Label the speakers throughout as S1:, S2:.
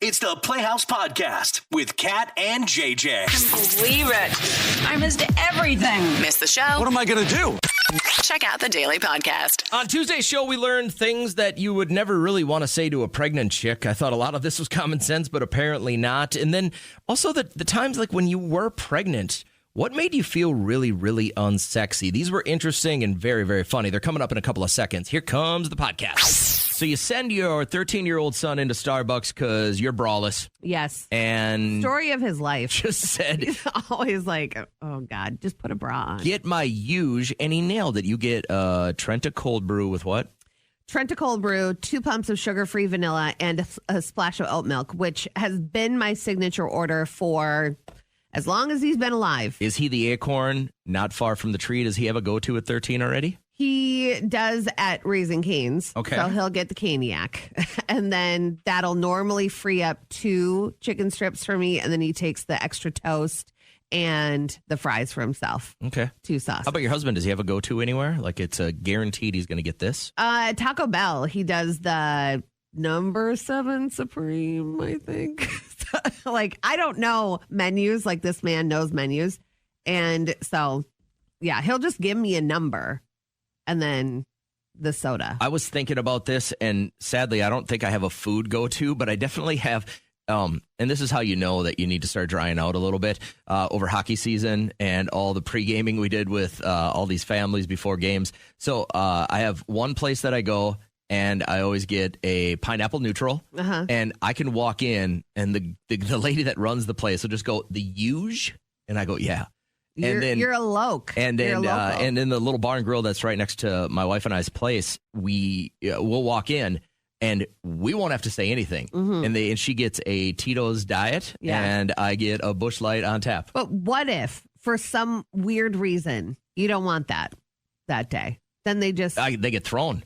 S1: It's the Playhouse Podcast with Kat and JJ.
S2: Believe it. I missed everything.
S3: Miss the show?
S4: What am I going to do?
S3: Check out the Daily Podcast.
S5: On Tuesday's show, we learned things that you would never really want to say to a pregnant chick. I thought a lot of this was common sense, but apparently not. And then also the times like when you were pregnant, what made you feel really, really unsexy? These were interesting and very, very funny. They're coming up in a couple of seconds. Here comes the podcast. So you send your 13-year-old son into Starbucks because you're braless.
S6: Yes.
S5: And
S6: story of his life.
S5: Just said,
S6: he's always like, oh, God, just put a bra on.
S5: Get my huge. And he nailed it. You get Trenta cold brew with what?
S6: Trenta cold brew, 2 pumps of sugar-free vanilla, and a splash of oat milk, which has been my signature order for as long as he's been alive.
S5: Is he the acorn not far from the tree? Does he have a go-to at 13 already?
S6: He does at Raising Cane's.
S5: Okay.
S6: So he'll get the caniac. And then that'll normally free up 2 chicken strips for me. And then he takes the extra toast and the fries for himself.
S5: Okay.
S6: 2 sauces.
S5: How about your husband? Does he have a go-to anywhere? Like it's a guaranteed he's going to get this?
S6: Taco Bell. He does the number 7 Supreme, I think. Like, I don't know menus. Like, this man knows menus. And so, yeah, he'll just give me a number. And then the soda.
S5: I was thinking about this, and sadly, I don't think I have a food go-to, but I definitely have, and this is how you know that you need to start drying out a little bit, over hockey season and all the pre-gaming we did with all these families before games. So I have one place that I go, and I always get a pineapple neutral, and I can walk in, and the lady that runs the place will just go, the huge? And I go, yeah.
S6: You're a loc.
S5: And then and in the little bar and grill that's right next to my wife and I's place, we'll walk in and we won't have to say anything. Mm-hmm. And she gets a Tito's diet, and I get a Busch Light on tap.
S6: But what if, for some weird reason, you don't want that day? Then they just
S5: they get thrown.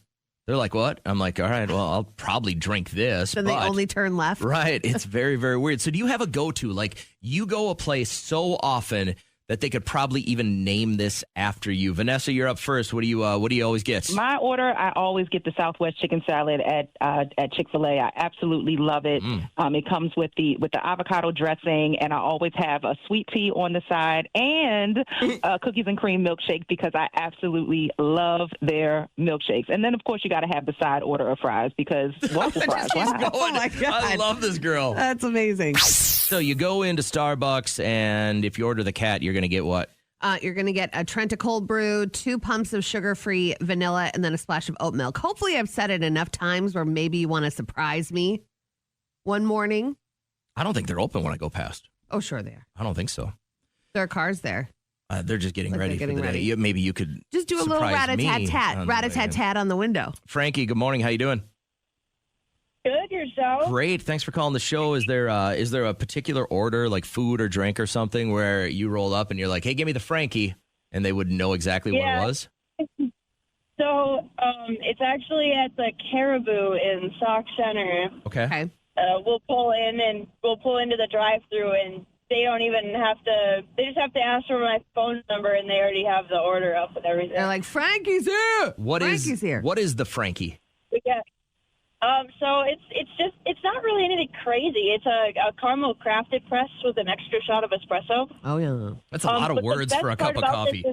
S5: They're like, what? I'm like, all right, well, I'll probably drink this.
S6: Then they only turn left.
S5: Right. It's very, very weird. So do you have a go-to? Like, you go a place so often that they could probably even name this after you. Vanessa, you're up first. What do you always get?
S7: My order, I always get the Southwest chicken salad at Chick-fil-A. I absolutely love it. It comes with the avocado dressing, and I always have a sweet tea on the side and cookies and cream milkshake because I absolutely love their milkshakes. And then, of course, you got to have the side order of fries because waffle fries. Wow.
S6: Oh my God!
S5: I love this girl.
S6: That's amazing.
S5: So you go into Starbucks, and if you order the cat, you're going to get what?
S6: You're going to get a Trenta cold brew, 2 pumps of sugar-free vanilla, and then a splash of oat milk. Hopefully I've said it enough times where maybe you want to surprise me one morning.
S5: I don't think they're open when I go past.
S6: Oh, sure they are.
S5: I don't think so.
S6: There are cars there.
S5: They're just getting ready for the day. Maybe you could
S6: just do a little rat-a-tat-tat on the window.
S5: Frankie, good morning. How you doing?
S8: Good, yourself?
S5: Great. Thanks for calling the show. Is there a particular order, like food or drink or something, where you roll up and you're like, hey, give me the Frankie, and they would know exactly what it was?
S8: So it's actually at the Caribou in Sauk Center.
S5: Okay.
S8: We'll pull into the drive-thru, and they don't even have to, they just have to ask for my phone number, and they already have the order up and everything.
S6: They're like, Frankie's here.
S5: Frankie's here. What is the Frankie?
S8: Yeah. So it's not really anything crazy. It's a caramel crafted press with an extra shot of espresso.
S6: Oh yeah,
S5: that's a lot of words for a cup of coffee.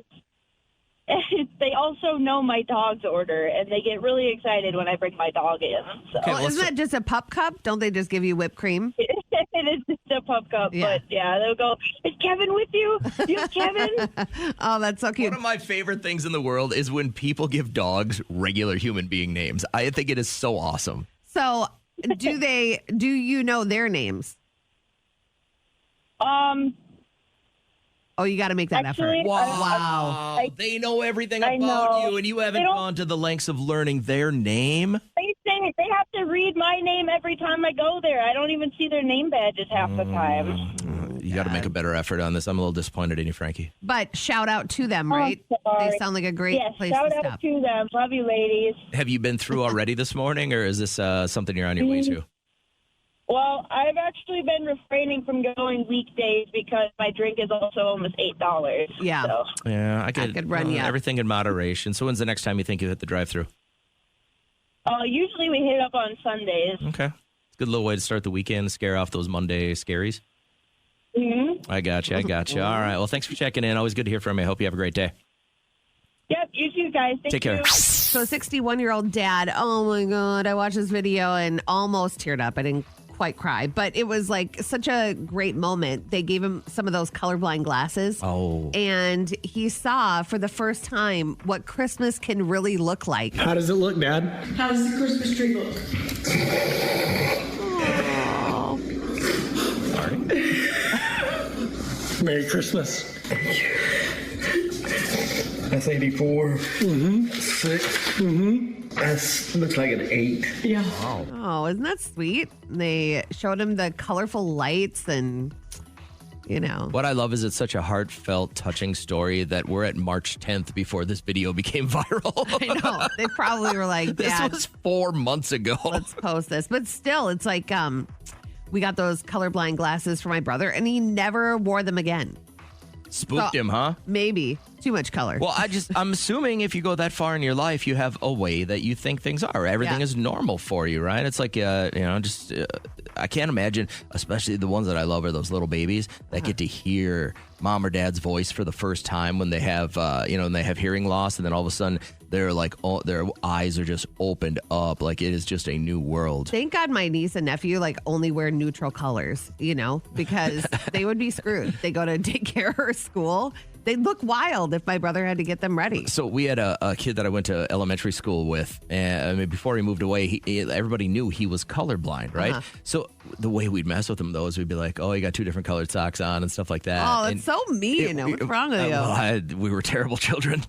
S8: They also know my dog's order, and they get really excited when I bring my dog in. So.
S5: Okay,
S6: isn't that just a pup cup? Don't they just give you whipped cream?
S8: It is just a pup cup, but yeah, they'll go, is Kevin with you? You have Kevin?
S6: Oh, that's so cute.
S5: One of my favorite things in the world is when people give dogs regular human being names. I think it is so awesome.
S6: So do you know their names? Oh, you got to make that
S8: actually,
S6: effort.
S5: Wow. They know everything about you, and you haven't gone to the lengths of learning their name?
S8: They say they have to read my name every time I go there. I don't even see their name badges half the time.
S5: You got to make a better effort on this. I'm a little disappointed in you, Frankie.
S6: But shout out to them, right? They sound like a great place to stop.
S8: Shout out to them. Love you, ladies.
S5: Have you been through already this morning, or is this something you're on your way to?
S8: Well, I've actually been refraining from going weekdays because my drink is also almost $8.
S6: Yeah.
S8: So.
S5: Yeah, I
S6: could run you.
S5: Everything in moderation. So when's the next time you think you hit the drive-thru?
S8: Usually we hit up on Sundays.
S5: Okay. It's a good little way to start the weekend, scare off those Monday scaries.
S8: Mm-hmm.
S5: I got you. All right. Well, thanks for checking in. Always good to hear from you. I hope you have a great day.
S8: Yep, you too, guys. Thank
S5: Take care.
S8: you.
S6: So 61-year-old dad, oh my God, I watched this video and almost teared up. I didn't quite cry, but it was like such a great moment. They gave him some of those colorblind glasses.
S5: Oh.
S6: And he saw for the first time what Christmas can really look like.
S4: How does it look, Dad?
S9: How does the Christmas tree look?
S6: Oh.
S4: Merry Christmas.
S10: That's 84.
S4: Mm-hmm.
S10: 6.
S4: Mm-hmm.
S10: That looks like an 8.
S9: Yeah.
S6: Oh, isn't that sweet? They showed him the colorful lights and, you know.
S5: What I love is it's such a heartfelt, touching story that we're at March 10th before this video became viral.
S6: I know. They probably were like,
S5: This
S6: Dad,
S5: was 4 months ago.
S6: let's post this. But still, it's like we got those colorblind glasses for my brother, and he never wore them again.
S5: Spooked
S6: So,
S5: him, huh?
S6: Maybe. Too much color.
S5: Well, I'm assuming if you go that far in your life, you have a way that you think things are. Everything is normal for you, right? It's like, I can't imagine, especially the ones that I love are those little babies that get to hear mom or dad's voice for the first time when they have, when they have hearing loss, and then all of a sudden they're like, their eyes are just opened up, like it is just a new world.
S6: Thank God my niece and nephew only wear neutral colors, because they would be screwed. They go to daycare or school. They'd look wild if my brother had to get them ready.
S5: So we had a kid that I went to elementary school with, and before he moved away, everybody knew he was colorblind, right? So the way we'd mess with him, though, is we'd be like, oh, you got 2 different colored socks on and stuff like that.
S6: Oh, that's so mean. What's wrong with you?
S5: We were terrible children.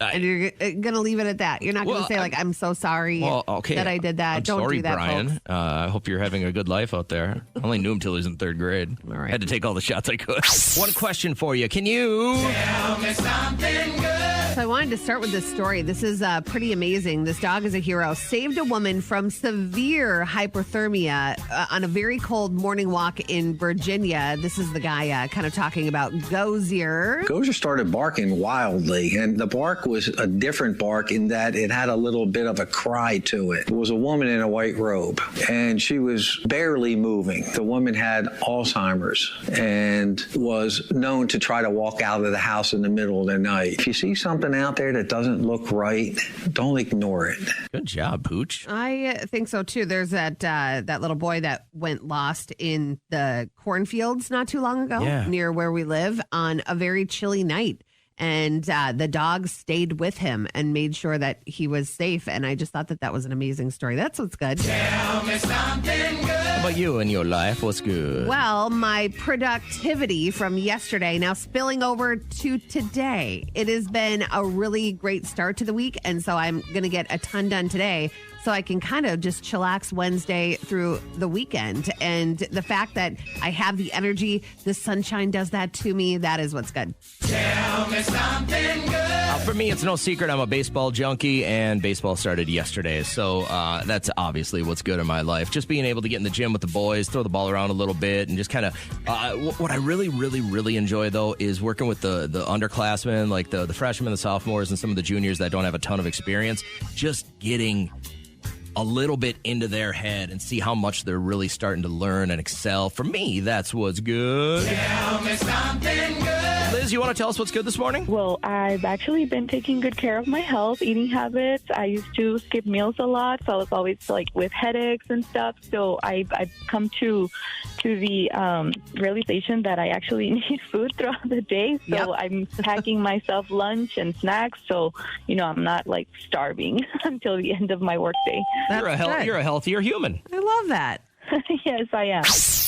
S6: And you're going to leave it at that. You're not going to say, I'm so sorry that I did that. Don't
S5: sorry,
S6: do that,
S5: Brian.
S6: folks.
S5: I hope you're having a good life out there. I only knew him till he was in 3rd grade.
S6: All right.
S5: Had to take all the shots I could. One question for you. Can you tell me something good?
S6: So I wanted to start with this story. This is pretty amazing. This dog is a hero. Saved a woman from severe hypothermia on a very cold morning walk in Virginia. This is the guy kind of talking about Gozier.
S11: Gozier started barking wildly, and the bark was a different bark in that it had a little bit of a cry to it. It was a woman in a white robe, and she was barely moving. The woman had Alzheimer's and was known to try to walk out of the house in the middle of the night. If you see something out there that doesn't look right, don't ignore it.
S5: Good job, Pooch.
S6: I think so, too. There's that little boy that went lost in the cornfields not too long ago near where we live on a very chilly night. And the dog stayed with him and made sure that he was safe. And I just thought that was an amazing story. That's what's good.
S5: Tell me something good. How about you in your life? What's good?
S6: Well, my productivity from yesterday now spilling over to today. It has been a really great start to the week. And so I'm going to get a ton done today, so I can kind of just chillax Wednesday through the weekend. And the fact that I have the energy, the sunshine does that to me. That is what's good.
S5: Tell me something good. For me, it's no secret I'm a baseball junkie, and baseball started yesterday. So that's obviously what's good in my life. Just being able to get in the gym with the boys, throw the ball around a little bit, and just kind of what I really, really, really enjoy, though, is working with the underclassmen, like the freshmen, the sophomores, and some of the juniors that don't have a ton of experience. Just getting a little bit into their head and see how much they're really starting to learn and excel. For me, that's what's good. Tell me something good. Liz, you want to tell us what's good this morning?
S12: Well, I've actually been taking good care of my health, eating habits. I used to skip meals a lot, so I was always with headaches and stuff. So I've come to the realization that I actually need food throughout the day. So I'm packing myself lunch and snacks, so I'm not starving until the end of my workday.
S5: You're a healthier human.
S6: I love that.
S12: Yes, I am.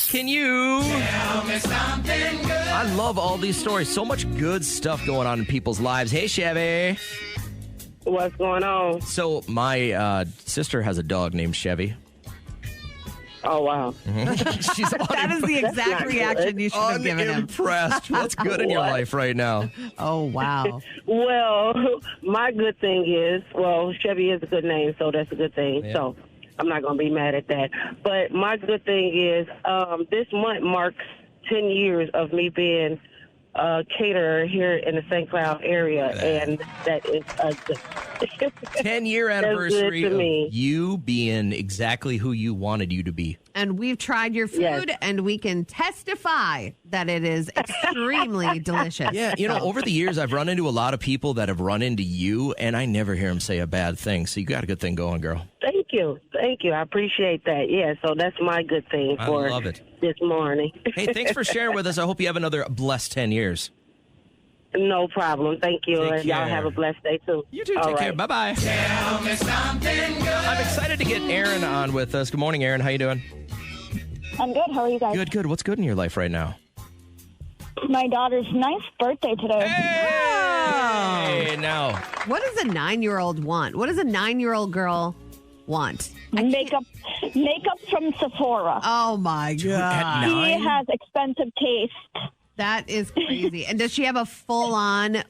S5: Can you tell me something good? I love all these stories. So much good stuff going on in people's lives. Hey, Chevy.
S13: What's going on?
S5: So my sister has a dog named Chevy.
S13: Oh, wow.
S5: She's
S6: that is the exact reaction you should have given him.
S5: Unimpressed. What's good in your life right now?
S6: Oh, wow.
S13: Well, my good thing is, Chevy is a good name, so that's a good thing. Yeah. So I'm not going to be mad at that. But my good thing is this month marks 10 years of me being caterer here in the St. Cloud area, and that is
S5: 10-year anniversary of you being exactly who you wanted you to be.
S6: And we've tried your food, and we can testify that it is extremely delicious.
S5: Yeah, over the years, I've run into a lot of people that have run into you, and I never hear them say a bad thing. So you got a good thing going, girl.
S13: Thank you. I appreciate that. Yeah, so that's my good thing for this morning.
S5: Hey, thanks for sharing with us. I hope you have another blessed 10 years.
S13: No problem. Thank you. And y'all have a blessed day, too.
S5: You too. Take care. Bye-bye.
S1: Tell me something good.
S5: I'm excited to get Aaron on with us. Good morning, Aaron. How you doing?
S14: I'm good. How are you guys?
S5: Good. What's good in your life right now?
S14: My daughter's 9th birthday today.
S5: Hey, now.
S6: What does a 9-year-old want? What does a 9-year-old girl want?
S14: Makeup from Sephora.
S6: Oh, my God.
S5: At 9?
S14: She has expensive taste.
S6: That is crazy. And does she have a full-on,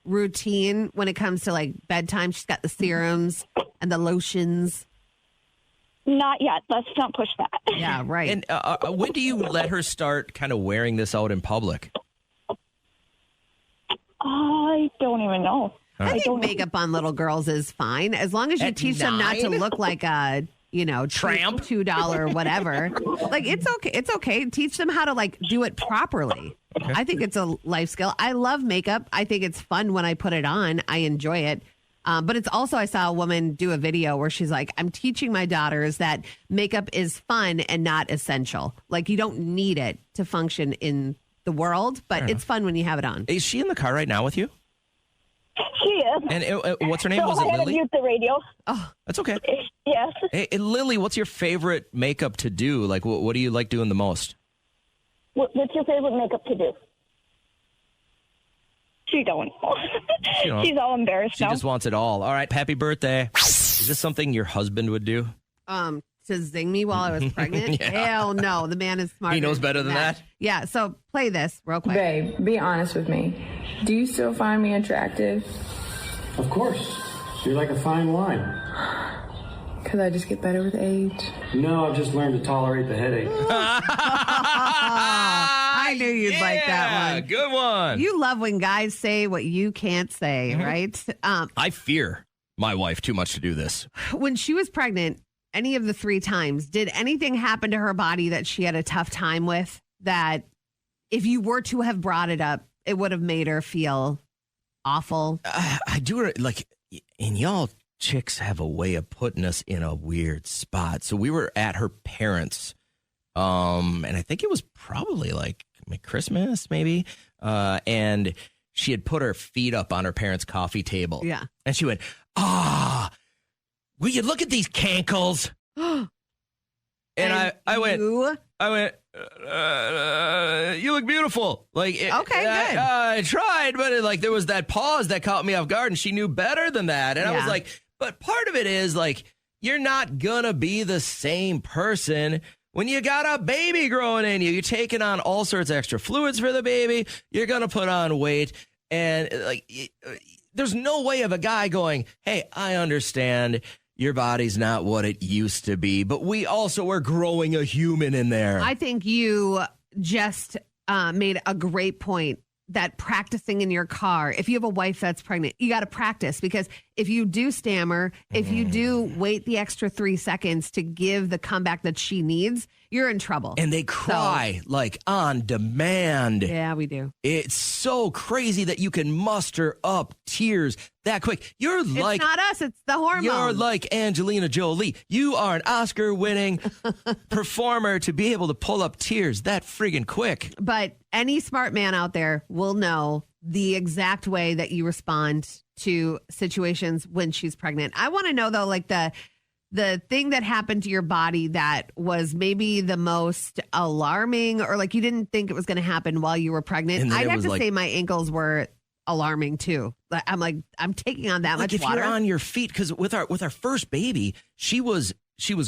S6: routine when it comes to, bedtime? She's got the serums and the lotions.
S14: Not yet. Let's not push that.
S6: Yeah, right.
S5: And when do you let her start kind of wearing this out in public?
S14: I don't even know.
S6: I think makeup on little girls is fine as long as you teach them not to look like a
S5: tramp,
S6: $2 whatever. It's okay. It's okay. Teach them how to do it properly. Okay. I think it's a life skill. I love makeup. I think it's fun when I put it on. I enjoy it. But it's also, I saw a woman do a video where she's like, I'm teaching my daughters that makeup is fun and not essential. You don't need it to function in the world, but it's fun when you have it on.
S5: Is she in the car right now with you?
S14: She is.
S5: And what's her name?
S14: So
S5: Was it
S14: I had
S5: Lily?
S14: to mute the radio.
S5: Oh, that's okay.
S14: Yes.
S5: Hey, Lily, what's your favorite makeup to do? What do you like doing the most?
S14: What's your favorite makeup to do? She don't. She's all embarrassed now.
S5: She just wants it all. All right, happy birthday. Is this something your husband would do?
S6: To zing me while I was pregnant?
S5: Yeah.
S6: Hell no. The man is smart.
S5: He knows better than that?
S6: Yeah, so play this real quick.
S15: Babe, be honest with me. Do you still find me attractive?
S10: Of course. You're like a fine wine.
S15: Could I just get better with age?
S10: No, I've just learned to tolerate the headache.
S6: I knew you'd like that one.
S5: Good one.
S6: You love when guys say what you can't say, right?
S5: I fear my wife too much to do this.
S6: When she was pregnant, any of the 3 times, did anything happen to her body that she had a tough time with that if you were to have brought it up, it would have made her feel awful?
S5: I do and y'all chicks have a way of putting us in a weird spot. So we were at her parents', and I think it was probably Christmas, maybe. And she had put her feet up on her parents' coffee table.
S6: Yeah.
S5: And she went, will you look at these cankles? And I went, you look beautiful.
S6: Okay, good.
S5: I tried, but there was that pause that caught me off guard, and she knew better than that. And I was like, but part of it is you're not gonna be the same person when you got a baby growing in you. You're taking on all sorts of extra fluids for the baby. You're gonna put on weight, and there's no way of a guy going, hey, I understand your body's not what it used to be, but we also are growing a human in there.
S6: I think you just made a great point that practicing in your car, if you have a wife that's pregnant, you got to practice, because if you do stammer, if you do wait the extra 3 seconds to give the comeback that she needs, you're in trouble.
S5: And they cry on demand.
S6: Yeah, we do.
S5: It's so crazy that you can muster up tears that quick.
S6: It's not us, it's the hormones.
S5: You're like Angelina Jolie. You are an Oscar-winning performer to be able to pull up tears that friggin' quick.
S6: But any smart man out there will know the exact way that you respond to situations when she's pregnant. I want to know, though, the thing that happened to your body that was maybe the most alarming, or you didn't think it was going to happen while you were pregnant. I'd have to say my ankles were alarming too. I'm taking on that much
S5: if
S6: water.
S5: You're on your feet, because with our first baby, she was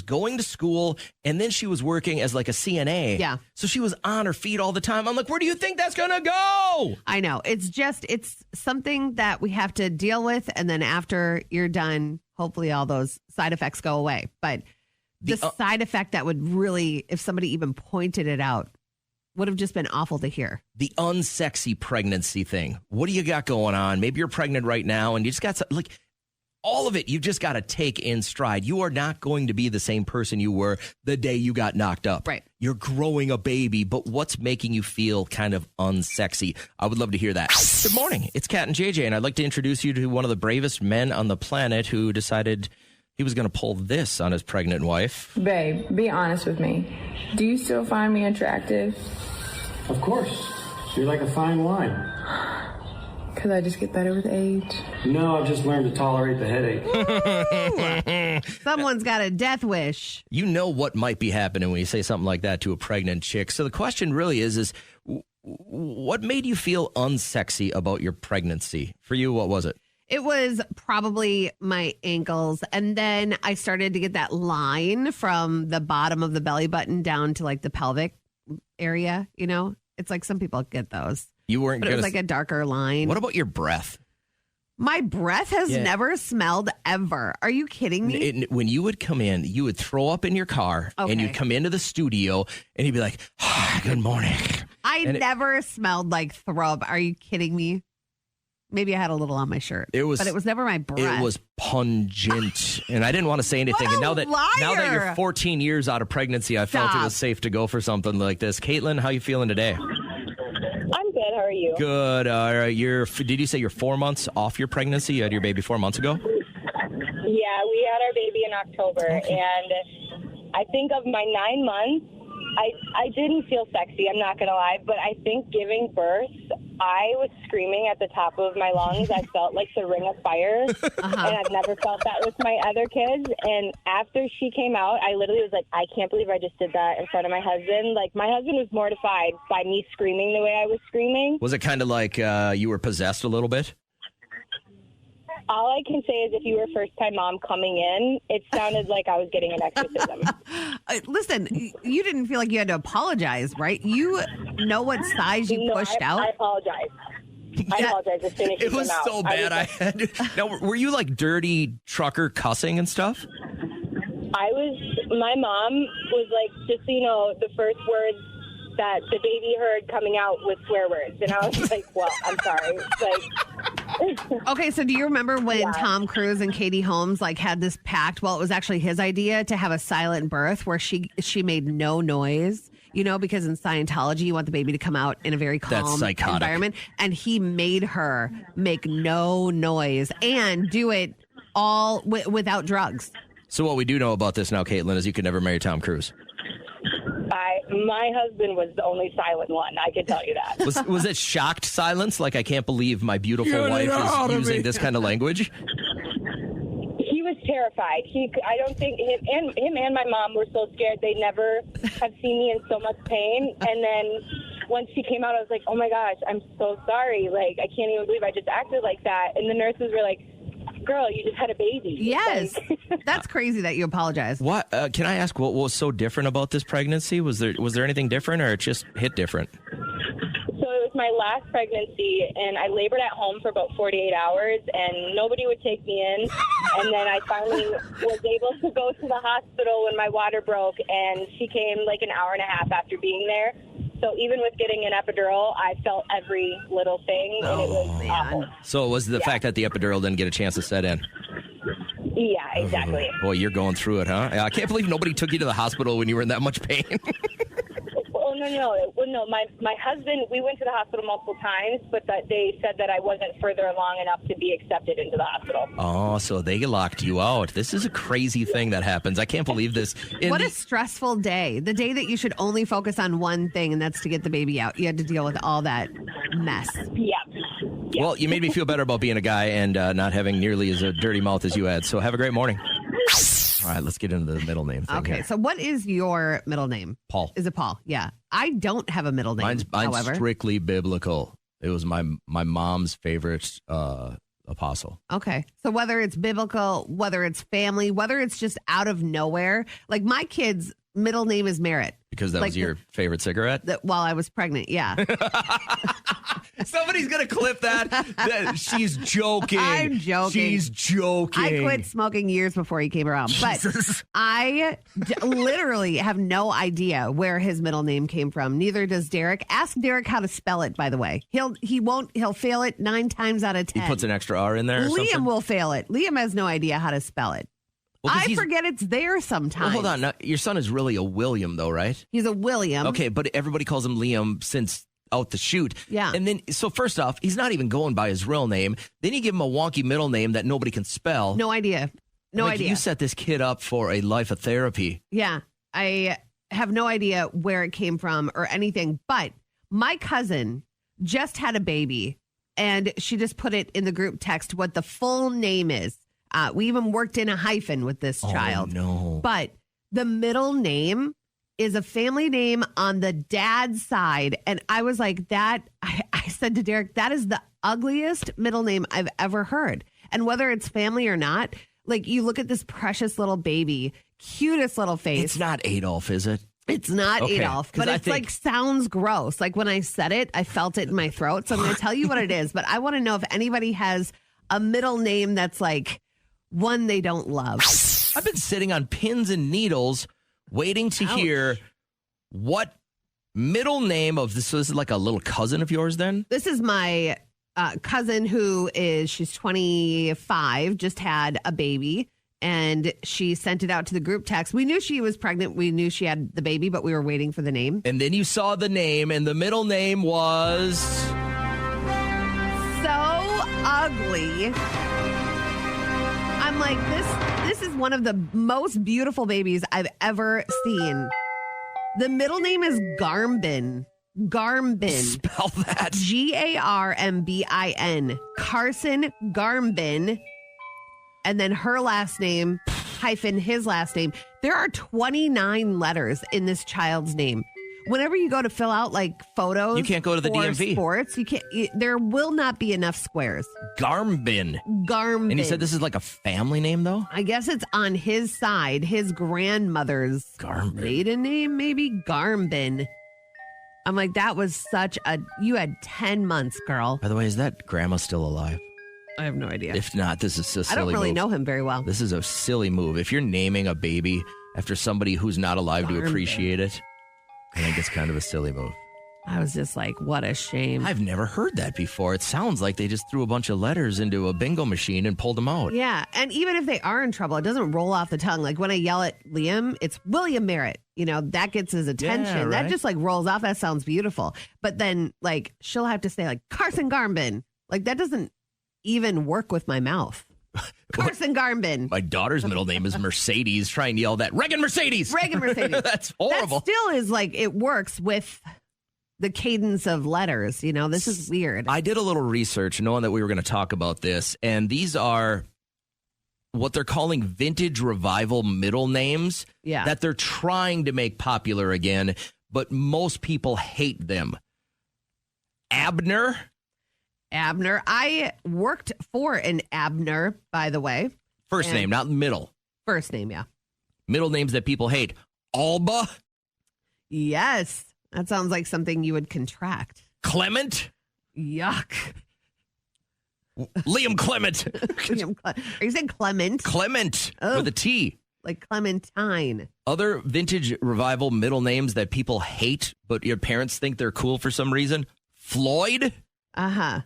S5: going to school, and then she was working as a CNA.
S6: Yeah.
S5: So she was on her feet all the time. I'm like, where do you think that's going to go?
S6: I know. It's something that we have to deal with. And then after you're done, hopefully all those side effects go away. But the side effect that would really, if somebody even pointed it out, would have just been awful to hear.
S5: The unsexy pregnancy thing. What do you got going on? Maybe you're pregnant right now and you just got like all of it. You've just got to take in stride. You are not going to be the same person you were the day you got knocked up.
S6: Right.
S5: You're growing a baby, but what's making you feel kind of unsexy? I would love to hear that. Good morning. It's Kat and JJ, and I'd like to introduce you to one of the bravest men on the planet who decided he was going to pull this on his pregnant wife.
S15: Babe, be honest with me. Do you still find me attractive?
S10: Of course. You're like a fine wine.
S15: Could I just get better with age?
S10: No, I've just learned to tolerate the headache.
S6: Someone's got a death wish.
S5: You know what might be happening when you say something like that to a pregnant chick. So the question really is what made you feel unsexy about your pregnancy? For you, what was it?
S6: It was probably my ankles. And then I started to get that line from the bottom of the belly button down to like the pelvic area. You know, it's like some people get those.
S5: You weren't
S6: But it was like a darker line.
S5: What about your breath?
S6: My breath has never smelled ever. Are you kidding me?
S5: When you would come in, you would throw up in your car and you'd come into the studio and you'd be like, good morning.
S6: I never smelled like throw up. Are you kidding me? Maybe I had a little on my shirt. But it was never my breath.
S5: It was pungent. And I didn't want to say anything. And now that you're 14 years out of pregnancy, I felt it was safe to go for something like this. Caitlin, how you feeling today?
S8: I'm good. How are you?
S5: Good. Did you say you're 4 months off your pregnancy? You had your baby 4 months ago?
S8: Yeah, we had our baby in October, and I think of my 9 months, I didn't feel sexy, I'm not going to lie, but I think giving birth, I was screaming at the top of my lungs. I felt like the ring of fire, and I've never felt that with my other kids. And after she came out, I literally was like, I can't believe I just did that in front of my husband. Like, my husband was mortified by me screaming the way I was screaming.
S5: Was it kind of like you were possessed a little bit?
S8: All I can say is if you were first-time mom coming in, it sounded like I was getting an exorcism.
S6: Listen, you didn't feel like you had to apologize, right? You know what size you pushed out?
S8: I apologize. I apologize as soon as
S5: It was so bad. Now, were you like dirty trucker cussing and stuff?
S8: My mom was like, just so you know, the first words that the baby heard coming out with swear words. And I was like, well, I'm sorry.
S6: Okay, so do you remember when Tom Cruise and Katie Holmes like had this pact? Well, it was actually his idea to have a silent birth where she made no noise, you know, because in Scientology, you want the baby to come out in a very calm environment. And he made her make no noise and do it all without drugs.
S5: So what we do know about this now, Caitlin, is you could never marry Tom Cruise.
S8: My husband was the only silent one. I can tell you that.
S5: Was it shocked silence? Like, I can't believe my beautiful wife is using this kind of language?
S8: He was terrified. I don't think him and my mom were so scared. They never have seen me in so much pain. And then once she came out, I was like, oh my gosh, I'm so sorry. Like, I can't even believe I just acted like that. And the nurses were like, girl, you just had a baby.
S6: Yes. That's crazy that you apologized.
S5: What can I ask? What was so different about this pregnancy? Was there anything different, or it just hit different?
S8: So it was my last pregnancy, and I labored at home for about 48 hours, and nobody would take me in. And then I finally was able to go to the hospital when my water broke, and she came like an hour and a half after being there. So even with getting an epidural, I felt every little thing, and it was awful.
S5: So it was the fact that the epidural didn't get a chance to set in.
S8: Yeah, exactly.
S5: Boy, you're going through it, huh? I can't believe nobody took you to the hospital when you were in that much pain.
S8: No. My husband, we went to the hospital multiple times, but that they said that I wasn't further along enough to be accepted into the hospital.
S5: Oh, so they locked you out. This is a crazy thing that happens. I can't believe this.
S6: What a stressful day. The day that you should only focus on one thing, and that's to get the baby out. You had to deal with all that mess.
S8: Yeah.
S5: Well, you made me feel better about being a guy and not having nearly as a dirty mouth as you had. So have a great morning. All right, let's get into the middle name thing.
S6: Okay,
S5: here.
S6: so what is your middle name?
S5: Paul.
S6: Is it Paul? Yeah. I don't have a middle name,
S5: Mine's
S6: however.
S5: strictly biblical. It was my mom's favorite apostle.
S6: Okay. So whether it's biblical, whether it's family, whether it's just out of nowhere, like my kid's middle name is Merritt.
S5: Because that was your favorite cigarette?
S6: While I was pregnant, yeah.
S5: Somebody's going to clip that. She's joking.
S6: I'm joking.
S5: She's joking.
S6: I quit smoking years before he came around. But I literally have no idea where his middle name came from. Neither does Derek. Ask Derek how to spell it, by the way. He'll fail it 9 times out of 10.
S5: He puts an extra R in there or
S6: Liam
S5: something?
S6: will fail it. Liam has no idea how to spell it.
S5: Well,
S6: I forget it's there sometimes.
S5: Well, hold on. Now, your son is really a William, though, right?
S6: He's a William.
S5: Okay, but everybody calls him Liam since out the chute.
S6: Yeah.
S5: And then, so first off, he's not even going by his real name. Then you give him a wonky middle name that nobody can spell.
S6: No idea. No idea.
S5: You set this kid up for a life of therapy.
S6: Yeah. I have no idea where it came from or anything. But my cousin just had a baby, and she just put it in the group text what the full name is. We even worked in a hyphen with this child.
S5: No.
S6: But the middle name is a family name on the dad's side. And I was like, I said to Derek, that is the ugliest middle name I've ever heard. And whether it's family or not, like you look at this precious little baby, cutest little face.
S5: It's not Adolf, is it?
S6: It's not Adolf, but it's like sounds gross. Like when I said it, I felt it in my throat. So I'm going to tell you what it is. But I want to know if anybody has a middle name that's like one they don't love.
S5: I've been sitting on pins and needles waiting to hear what middle name of this. So this is like a little cousin of yours then?
S6: This is my cousin she's 25, just had a baby, and she sent it out to the group text. We knew she was pregnant. We knew she had the baby, but we were waiting for the name.
S5: And then you saw the name, and the middle name was...
S6: So ugly. I'm like, this is one of the most beautiful babies I've ever seen. The middle name is Garbin. Garbin.
S5: Spell that.
S6: Garbin. Carson Garbin. And then her last name, hyphen his last name. There are 29 letters in this child's name. Whenever you go to fill out like photos,
S5: you can't go to the DMV.
S6: Sports, you can't. There will not be enough squares.
S5: Garbin.
S6: Garbin.
S5: And he said this is like a family name, though.
S6: I guess it's on his side, his grandmother's maiden name, maybe Garbin. I'm like, that was you had 10 months, girl.
S5: By the way, is that grandma still alive?
S6: I have no idea.
S5: If not, this is a silly move.
S6: I don't really know him very well.
S5: This is a silly move. If you're naming a baby after somebody who's not alive to appreciate it, I think it's kind of a silly move.
S6: I was just like, what a shame.
S5: I've never heard that before. It sounds like they just threw a bunch of letters into a bingo machine and pulled them out.
S6: Yeah. And even if they are in trouble, it doesn't roll off the tongue. Like when I yell at Liam, it's William Merritt. You know, that gets his attention.
S5: Yeah, right?
S6: That just like rolls off. That sounds beautiful. But then like she'll have to say like Carson Garbin. Like that doesn't even work with my mouth. Carson Garbin.
S5: My daughter's middle name is Mercedes. Try and yell that. Reagan Mercedes.
S6: Reagan Mercedes.
S5: That's horrible.
S6: That still is like, it works with the cadence of letters. You know, this is weird.
S5: I did a little research knowing that we were going to talk about this. And these are what they're calling vintage revival middle names that they're trying to make popular again. But most people hate them. Abner.
S6: I worked for an Abner, by the way.
S5: First name, not middle.
S6: First name, yeah.
S5: Middle names that people hate. Alba.
S6: Yes. That sounds like something you would contract.
S5: Clement.
S6: Yuck.
S5: Liam Clement.
S6: Are you saying Clement?
S5: Clement with a T.
S6: Like Clementine.
S5: Other vintage revival middle names that people hate, but your parents think they're cool for some reason. Floyd.
S6: Uh-huh.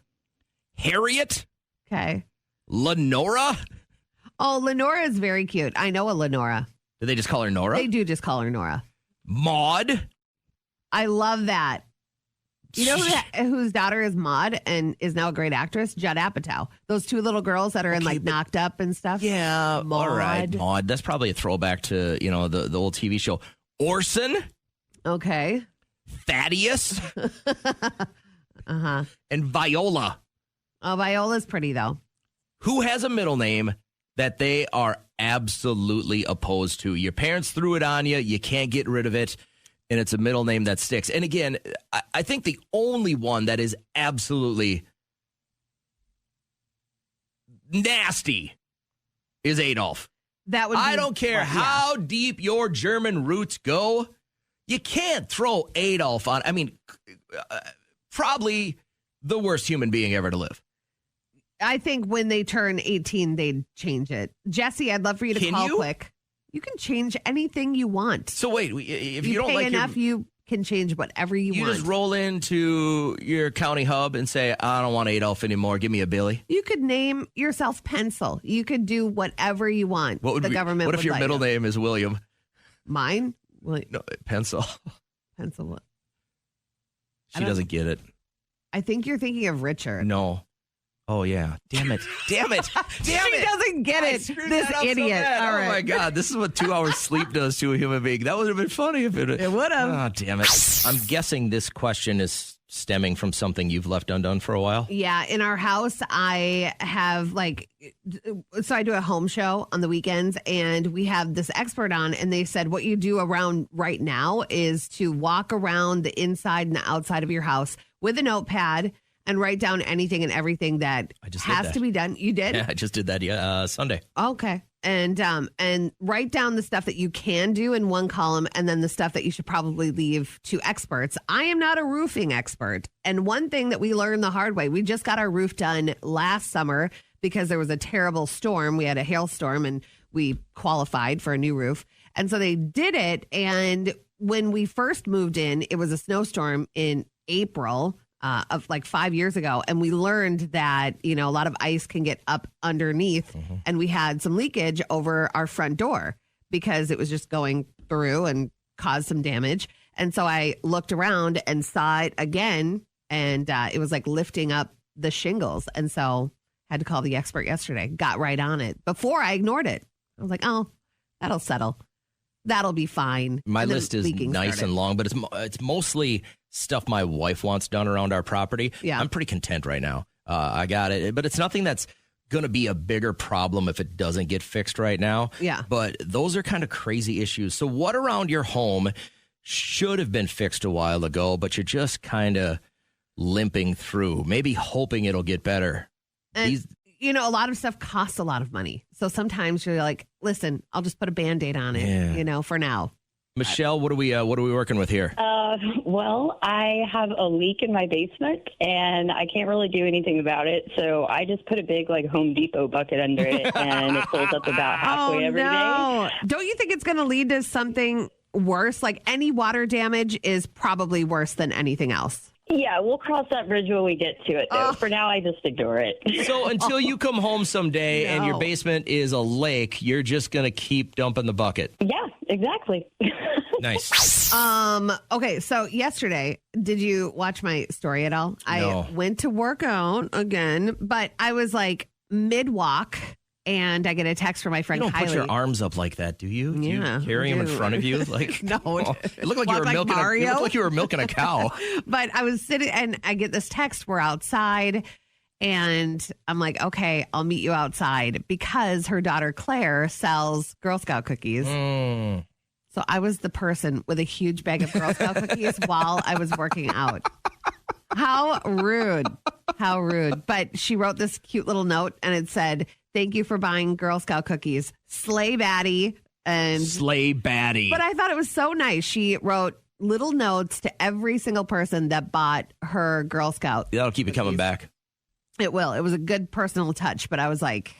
S5: Harriet.
S6: Okay.
S5: Lenora.
S6: Oh, Lenora is very cute. I know a Lenora.
S5: Do they just call her Nora?
S6: They do just call her Nora.
S5: Maud.
S6: I love that. You know whose daughter is Maud and is now a great actress? Judd Apatow. Those two little girls that are in like Knocked Up and stuff.
S5: Yeah.
S6: Maud.
S5: All right. Maud. That's probably a throwback to, you know, the old TV show. Orson.
S6: Okay.
S5: Thaddeus.
S6: Uh-huh.
S5: And Viola.
S6: Oh, Viola's pretty, though.
S5: Who has a middle name that they are absolutely opposed to? Your parents threw it on you. You can't get rid of it. And it's a middle name that sticks. And again, I think the only one that is absolutely nasty is Adolf.
S6: That would.
S5: I don't care how deep your German roots go. You can't throw Adolf on. I mean, probably the worst human being ever to live.
S6: I think when they turn 18, they'd change it. Jesse, I'd love for you to call quick. You can change anything you want.
S5: So wait, if you don't
S6: pay
S5: like
S6: enough, you can change whatever you want.
S5: You just roll into your county hub and say, I don't want Adolf anymore. Give me a Billy.
S6: You could name yourself Pencil. You could do whatever you want.
S5: What if your middle name is William?
S6: Mine?
S5: No, Pencil.
S6: Pencil what?
S5: She doesn't get it.
S6: I think you're thinking of Richard.
S5: No. Oh, yeah. Damn it. Damn it. Damn it.
S6: She doesn't get it. This idiot.
S5: So
S6: all right.
S5: Oh, my God. This is what 2 hours sleep does to a human being. That would have been funny if it
S6: would have.
S5: Oh, damn it. I'm guessing this question is stemming from something you've left undone for a while.
S6: Yeah. In our house, I have so I do a home show on the weekends, and we have this expert on, and they said what you do around right now is to walk around the inside and the outside of your house with a notepad and write down anything and everything that has to be done. You did?
S5: Yeah, I just did that Sunday.
S6: Okay. And write down the stuff that you can do in one column, and then the stuff that you should probably leave to experts. I am not a roofing expert. And one thing that we learned the hard way, we just got our roof done last summer because there was a terrible storm. We had a hailstorm and we qualified for a new roof. And so they did it. And when we first moved in, it was a snowstorm in April of 5 years ago. And we learned that, a lot of ice can get up underneath. Mm-hmm. And we had some leakage over our front door because it was just going through and caused some damage. And so I looked around and saw it again, and it was lifting up the shingles. And so had to call the expert yesterday, got right on it before I ignored it. I was like, oh, that'll settle. That'll be fine.
S5: My list is nice and long, but it's mostly stuff my wife wants done around our property.
S6: Yeah.
S5: I'm pretty content right now. I got it. But it's nothing that's going to be a bigger problem if it doesn't get fixed right now.
S6: Yeah.
S5: But those are kind of crazy issues. So what around your home should have been fixed a while ago, but you're just kind of limping through, maybe hoping it'll get better?
S6: And, a lot of stuff costs a lot of money. So sometimes you're like, listen, I'll just put a Band-Aid on it, for now.
S5: Michelle, what are we working with here?
S16: Well, I have a leak in my basement, and I can't really do anything about it. So I just put a big Home Depot bucket under it, and it fills up about halfway every day.
S6: Don't you think it's going to lead to something worse? Any water damage is probably worse than anything else.
S16: Yeah, we'll cross that bridge when we get to it, though. For now, I just ignore it.
S5: So until you come home someday and your basement is a lake, you're just going to keep dumping the bucket.
S16: Yeah, exactly.
S5: Nice.
S6: Okay, so yesterday, did you watch my story at all?
S5: No.
S6: I went to work out again, but I was mid-walk, and I get a text from my friend Kylie.
S5: You don't put your arms up like that, do you? Do you carry them in front of you?
S6: No.
S5: It looked like you were milking a cow.
S6: But I was sitting, and I get this text, we're outside, and I'm like, okay, I'll meet you outside, because her daughter Claire sells Girl Scout cookies. So I was the person with a huge bag of Girl Scout cookies while I was working out. How rude. How rude. But she wrote this cute little note, and it said, thank you for buying Girl Scout cookies. Slay baddie. And
S5: slay baddie.
S6: But I thought it was so nice. She wrote little notes to every single person that bought her Girl Scout.
S5: That'll keep it coming back.
S6: It will. It was a good personal touch, but I was like,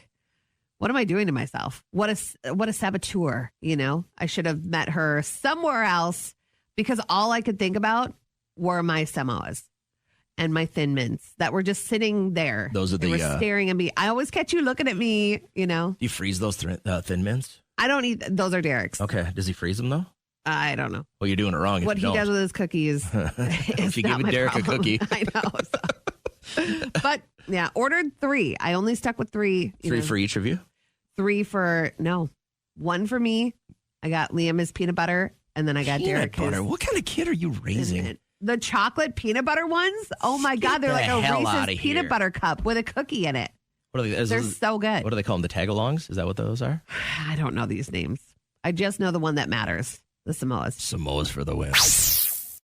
S6: what am I doing to myself? What a saboteur, I should have met her somewhere else, because all I could think about were my Samoas and my Thin Mints that were just sitting there.
S5: Those are
S6: they were staring at me. I always catch you looking at me,
S5: Do you freeze those Thin Mints?
S6: I don't eat. Those are Derek's.
S5: Okay. Does he freeze them, though?
S6: I don't know.
S5: Well, you're doing it wrong.
S6: What he does with his cookies
S5: if you give Derek a cookie.
S6: I know. So. But, yeah, ordered 3. I only stuck with 3.
S5: 3 for each of you?
S6: 3 for, 1 for me. I got Liam his peanut butter, and then I got Derek his.
S5: What kind of kid are you raising?
S6: The chocolate peanut butter ones? Oh, my God. They're like a Reese's peanut butter cup with a cookie in it.
S5: What are they?
S6: They're so good.
S5: What do they call them? The tag-alongs? Is that what those are?
S6: I don't know these names. I just know the one that matters. The Samoas.
S5: Samoas for the win.